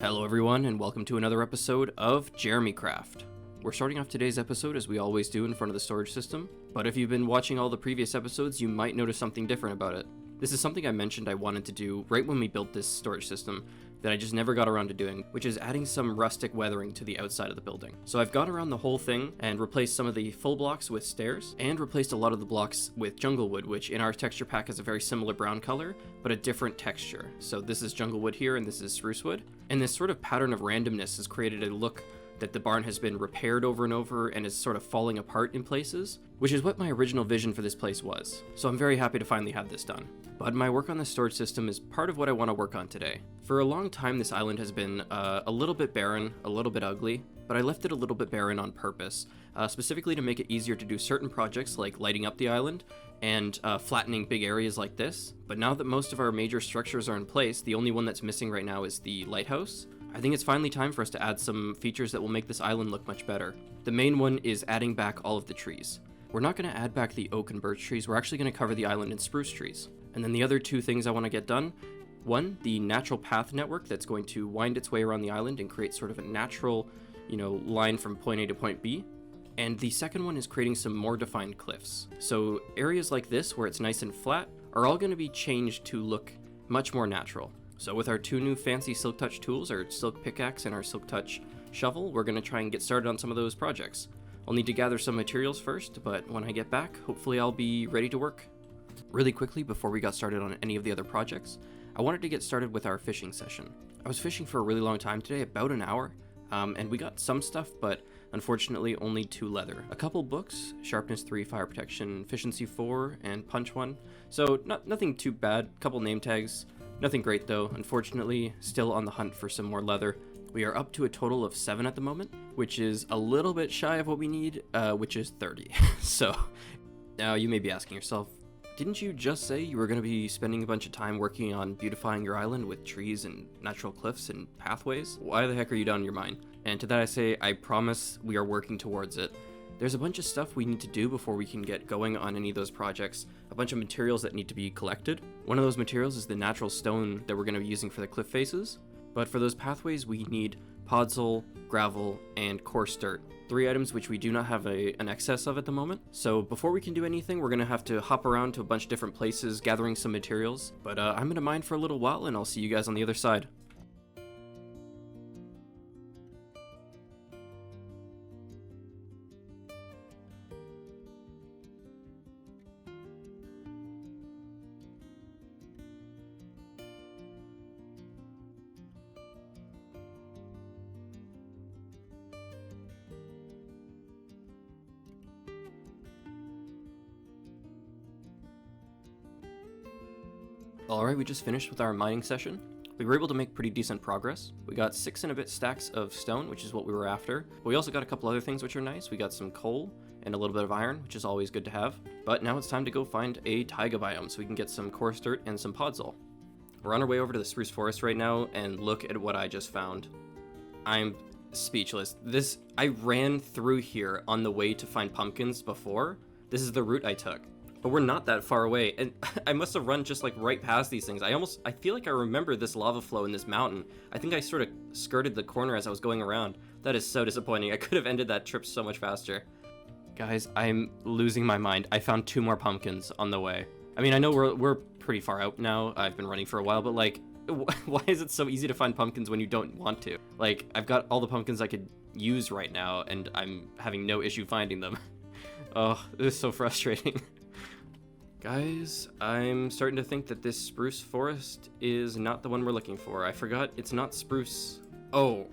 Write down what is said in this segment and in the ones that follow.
Hello everyone, and welcome to another episode of JeremyCraft. We're starting off today's episode as we always do in front of the storage system, but if you've been watching all the previous episodes, you might notice something different about it. This is something I mentioned I wanted to do right when we built this storage system that I just never got around to doing, which is adding some rustic weathering to the outside of the building. So I've gone around the whole thing and replaced some of the full blocks with stairs, and replaced a lot of the blocks with jungle wood, which in our texture pack has a very similar brown color, but a different texture. So this is jungle wood here, and this is spruce wood. And this sort of pattern of randomness has created a look that the barn has been repaired over and over and is sort of falling apart in places, which is what my original vision for this place was. So I'm very happy to finally have this done. But my work on the storage system is part of what I want to work on today. For a long time, this island has been a little bit barren, a little bit ugly, but I left it a little bit barren on purpose, specifically to make it easier to do certain projects like lighting up the island and flattening big areas like this. But now that most of our major structures are in place, the only one that's missing right now is the lighthouse. I think it's finally time for us to add some features that will make this island look much better. The main one is adding back all of the trees. We're not going to add back the oak and birch trees, we're actually going to cover the island in spruce trees. And then the other two things I want to get done, one, the natural path network that's going to wind its way around the island and create sort of a natural, line from point A to point B. And the second one is creating some more defined cliffs. So areas like this, where it's nice and flat, are all going to be changed to look much more natural. So with our two new fancy Silk Touch tools, our Silk Pickaxe and our Silk Touch Shovel, we're going to try and get started on some of those projects. I'll need to gather some materials first, but when I get back, hopefully I'll be ready to work. Really quickly, before we got started on any of the other projects, I wanted to get started with our fishing session. I was fishing for a really long time today, about an hour, and we got some stuff, but unfortunately only 2 leather. A couple books, Sharpness 3, Fire Protection, Efficiency 4, and Punch 1. So nothing too bad, couple name tags. Nothing great though, unfortunately, still on the hunt for some more leather. We are up to a total of 7 at the moment, which is a little bit shy of what we need, which is 30. So, now you may be asking yourself, didn't you just say you were going to be spending a bunch of time working on beautifying your island with trees and natural cliffs and pathways? Why the heck are you down your mind? And to that I say, I promise we are working towards it. There's a bunch of stuff we need to do before we can get going on any of those projects, a bunch of materials that need to be collected. One of those materials is the natural stone that we're going to be using for the cliff faces, but for those pathways we need podzol, gravel, and coarse dirt. 3 items which we do not have an excess of at the moment. So before we can do anything, we're going to have to hop around to a bunch of different places gathering some materials, but I'm going to mine for a little while and I'll see you guys on the other side. Alright, we just finished with our mining session. We were able to make pretty decent progress. We got 6 and a bit stacks of stone, which is what we were after. But we also got a couple other things which are nice. We got some coal and a little bit of iron, which is always good to have. But now it's time to go find a taiga biome so we can get some coarse dirt and some podzol. We're on our way over to the spruce forest right now, and look at what I just found. I'm speechless. I ran through here on the way to find pumpkins before. This is the route I took. But we're not that far away, and I must have run just like right past these things. I feel like I remember this lava flow in this mountain. I think I sort of skirted the corner as I was going around. That is so disappointing. I could have ended that trip so much faster. Guys, I'm losing my mind. I found 2 more pumpkins on the way. I mean, I know we're pretty far out now. I've been running for a while, but like, why is it so easy to find pumpkins when you don't want to? Like, I've got all the pumpkins I could use right now, and I'm having no issue finding them. Oh, this is so frustrating. Guys, I'm starting to think that this spruce forest is not the one we're looking for. I forgot it's not spruce. Oh,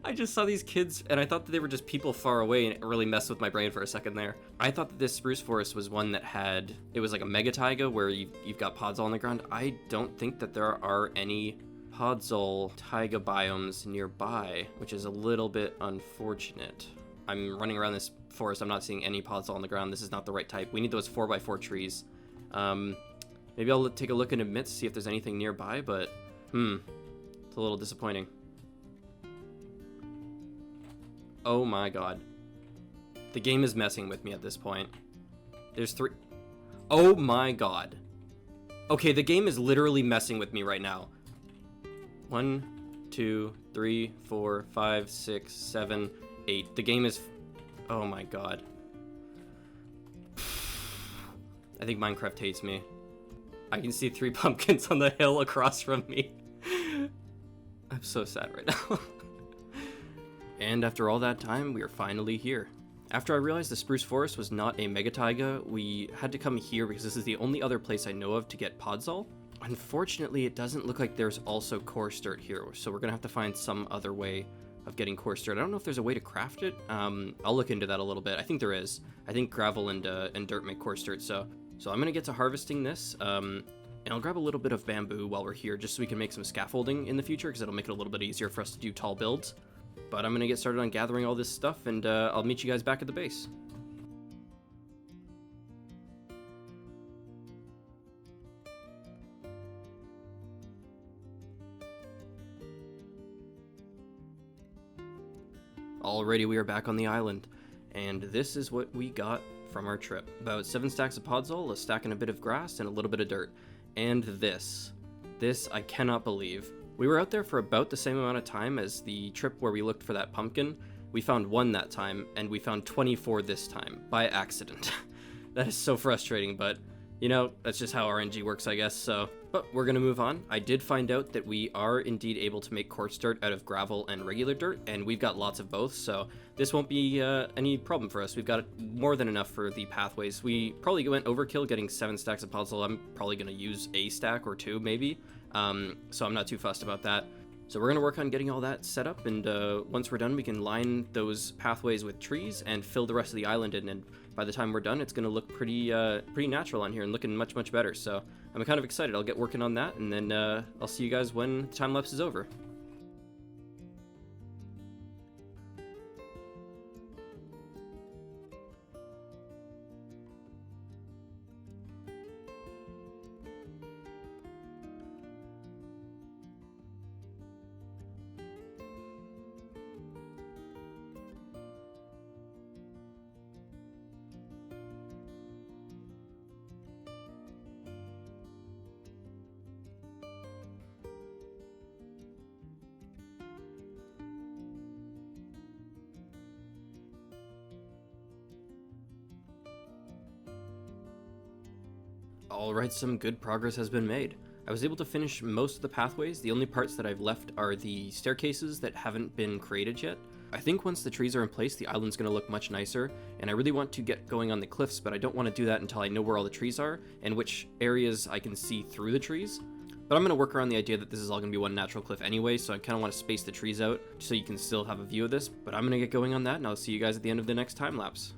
I just saw these kids and I thought that they were just people far away, and it really messed with my brain for a second there. I thought that this spruce forest was one that it was like a mega taiga where you've got podzol on the ground. I don't think that there are any podzol taiga biomes nearby, which is a little bit unfortunate. I'm running around this forest, I'm not seeing any podzol on the ground. This is not the right type. We need those 4x4 trees. Maybe I'll take a look in a minute to see if there's anything nearby, but it's a little disappointing. Oh my god. The game is messing with me at this point. There's 3. Oh my god. Okay, the game is literally messing with me right now. 1, 2, 3, 4, 5, 6, 7, 8. The game is... Oh my god. I think Minecraft hates me. I can see 3 pumpkins on the hill across from me. I'm so sad right now. And after all that time, we are finally here. After I realized the spruce forest was not a mega taiga, we had to come here because this is the only other place I know of to get podzol. Unfortunately, it doesn't look like there's also coarse dirt here, so we're gonna have to find some other way of getting coarse dirt. I don't know if there's a way to craft it. I'll look into that a little bit. I think there is. I think gravel and dirt make coarse dirt, so I'm gonna get to harvesting this. And I'll grab a little bit of bamboo while we're here, just so we can make some scaffolding in the future, because it'll make it a little bit easier for us to do tall builds. But I'm gonna get started on gathering all this stuff, and I'll meet you guys back at the base. Alrighty, we are back on the island, and this is what we got from our trip. About 7 stacks of podzol, a stack and a bit of grass, and a little bit of dirt. And this I cannot believe. We were out there for about the same amount of time as the trip where we looked for that pumpkin. We found 1 that time, and we found 24 this time, by accident. That is so frustrating, but, you know, that's just how RNG works, I guess, so... But we're gonna move on. I did find out that we are indeed able to make coarse dirt out of gravel and regular dirt, and we've got lots of both, so this won't be any problem for us. We've got more than enough for the pathways. We probably went overkill getting 7 stacks of podzol. I'm probably gonna use a stack or 2, maybe. So I'm not too fussed about that. So we're going to work on getting all that set up, and once we're done, we can line those pathways with trees and fill the rest of the island in, and by the time we're done, it's going to look pretty natural on here and looking much, much better. So I'm kind of excited. I'll get working on that, and then I'll see you guys when the time lapse is over. Alright, some good progress has been made. I was able to finish most of the pathways. The only parts that I've left are the staircases that haven't been created yet. I think once the trees are in place, the island's going to look much nicer, and I really want to get going on the cliffs, but I don't want to do that until I know where all the trees are and which areas I can see through the trees. But I'm going to work around the idea that this is all going to be one natural cliff anyway, so I kind of want to space the trees out so you can still have a view of this. But I'm going to get going on that, and I'll see you guys at the end of the next time lapse.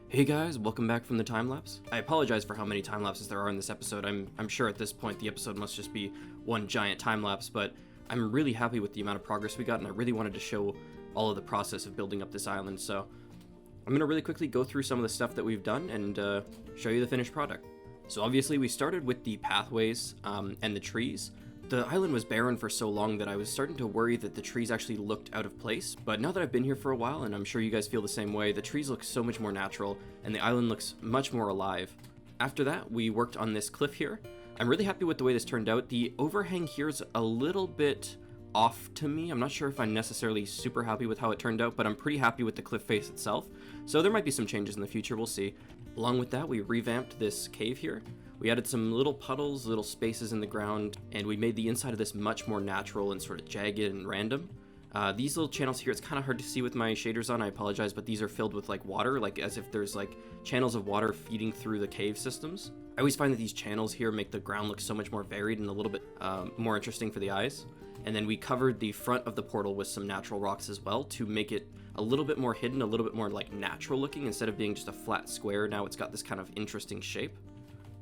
Hey guys, welcome back from the time-lapse. I apologize for how many time-lapses there are in this episode. I'm sure at this point the episode must just be one giant time-lapse, but I'm really happy with the amount of progress we got, and I really wanted to show all of the process of building up this island, so I'm going to really quickly go through some of the stuff that we've done and show you the finished product. So obviously we started with the pathways and the trees. The island was barren for so long that I was starting to worry that the trees actually looked out of place, but now that I've been here for a while, and I'm sure you guys feel the same way, the trees look so much more natural, and the island looks much more alive. After that, we worked on this cliff here. I'm really happy with the way this turned out. The overhang here is a little bit off to me. I'm not sure if I'm necessarily super happy with how it turned out, but I'm pretty happy with the cliff face itself, so there might be some changes in the future, we'll see. Along with that, we revamped this cave here. We added some little puddles, little spaces in the ground, and we made the inside of this much more natural and sort of jagged and random. These little channels here, it's kind of hard to see with my shaders on, I apologize, but these are filled with like water, like as if there's like channels of water feeding through the cave systems. I always find that these channels here make the ground look so much more varied and a little bit more interesting for the eyes. And then we covered the front of the portal with some natural rocks as well to make it a little bit more hidden, a little bit more like natural looking instead of being just a flat square. Now it's got this kind of interesting shape.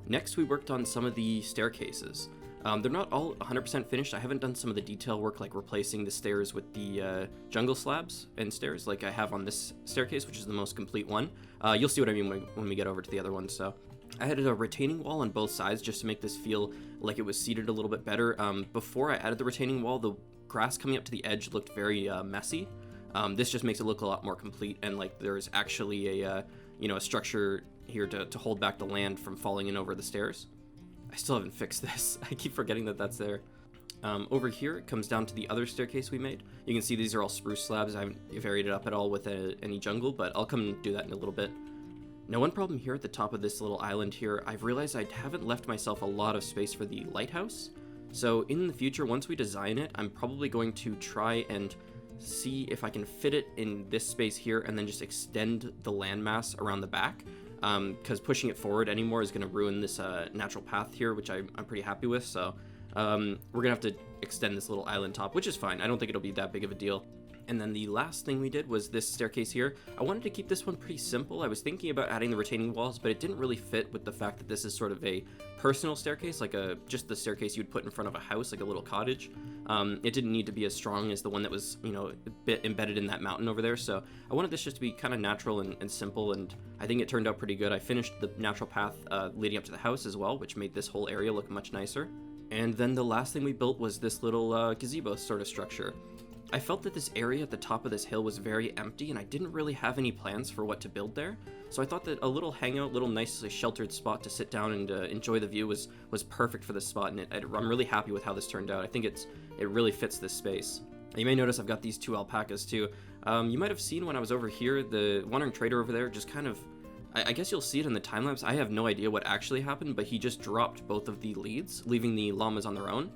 Next, we worked on some of the staircases. They're not all 100% finished. I haven't done some of the detail work like replacing the stairs with the jungle slabs and stairs like I have on this staircase, which is the most complete one. You'll see what I mean when we get over to the other one. So I added a retaining wall on both sides just to make this feel like it was seated a little bit better. Before I added the retaining wall, the grass coming up to the edge looked very messy. This just makes it look a lot more complete, and like there's actually a structure here to hold back the land from falling in over the stairs. I still haven't fixed this. I keep forgetting that that's there. Over here, it comes down to the other staircase we made. You can see these are all spruce slabs. I haven't varied it up at all with any jungle, but I'll come and do that in a little bit. Now, one problem here at the top of this little island here, I've realized I haven't left myself a lot of space for the lighthouse. So in the future, once we design it, I'm probably going to try and see if I can fit it in this space here and then just extend the landmass around the back. Because pushing it forward anymore is going to ruin this natural path here, which I'm pretty happy with. So we're going to have to extend this little island top, which is fine. I don't think it'll be that big of a deal. And then the last thing we did was this staircase here. I wanted to keep this one pretty simple. I was thinking about adding the retaining walls, but it didn't really fit with the fact that this is sort of a personal staircase, like just the staircase you'd put in front of a house, like a little cottage. It didn't need to be as strong as the one that was, a bit embedded in that mountain over there. So I wanted this just to be kind of natural and simple, and I think it turned out pretty good. I finished the natural path leading up to the house as well, which made this whole area look much nicer. And then the last thing we built was this little gazebo sort of structure. I felt that this area at the top of this hill was very empty, and I didn't really have any plans for what to build there. So I thought that a little hangout, little nicely sheltered spot to sit down and enjoy the view was perfect for this spot, and I'm really happy with how this turned out. I think it really fits this space. You may notice I've got these two alpacas too. You might have seen when I was over here, the wandering trader over there just kind of, I guess you'll see it in the time lapse. I have no idea what actually happened, but he just dropped both of the leads, leaving the llamas on their own.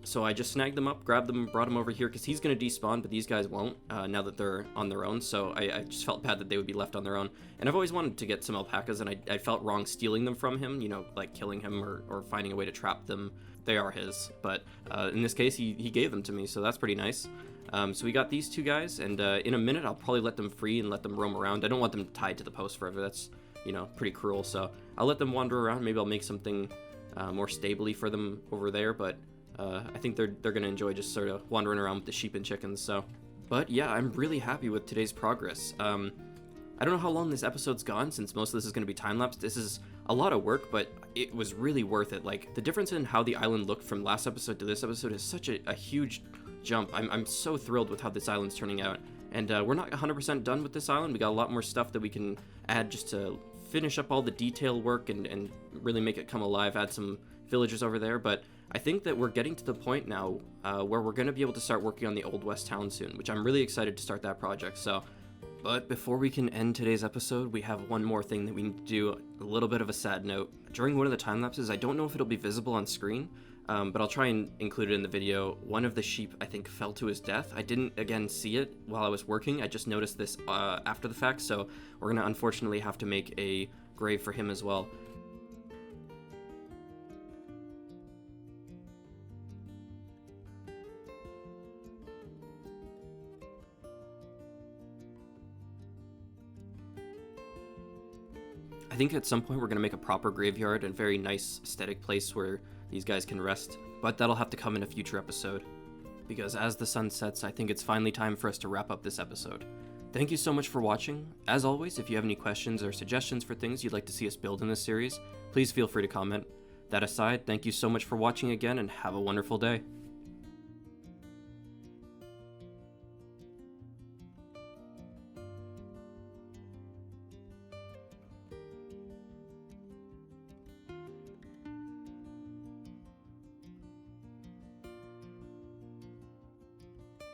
So I just snagged them up, grabbed them, brought them over here, because he's going to despawn, but these guys won't, now that they're on their own, so I just felt bad that they would be left on their own. And I've always wanted to get some alpacas, and I felt wrong stealing them from him, like killing him or finding a way to trap them. They are his, but in this case, he gave them to me, so that's pretty nice. So we got these two guys, and in a minute, I'll probably let them free and let them roam around. I don't want them tied to the post forever. That's, pretty cruel, so I'll let them wander around. Maybe I'll make something more stably for them over there, but I think they're going to enjoy just sort of wandering around with the sheep and chickens, so. But yeah, I'm really happy with today's progress. I don't know how long this episode's gone, since most of this is going to be time-lapsed. This is a lot of work, but it was really worth it. Like, the difference in how the island looked from last episode to this episode is such a huge jump. I'm so thrilled with how this island's turning out. And we're not 100% done with this island. We got a lot more stuff that we can add just to finish up all the detail work and really make it come alive, add some villagers over there, but I think that we're getting to the point now where we're going to be able to start working on the Old West town soon, which I'm really excited to start that project. So, but before we can end today's episode, we have one more thing that we need to do, a little bit of a sad note. During one of the time lapses, I don't know if it'll be visible on screen, but I'll try and include it in the video. One of the sheep, I think, fell to his death. I didn't, again, see it while I was working. I just noticed this after the fact, so we're going to unfortunately have to make a grave for him as well. I think at some point we're going to make a proper graveyard and very nice aesthetic place where these guys can rest, but that'll have to come in a future episode. Because as the sun sets, I think it's finally time for us to wrap up this episode. Thank you so much for watching. As always, if you have any questions or suggestions for things you'd like to see us build in this series, please feel free to comment. That aside, thank you so much for watching again and have a wonderful day.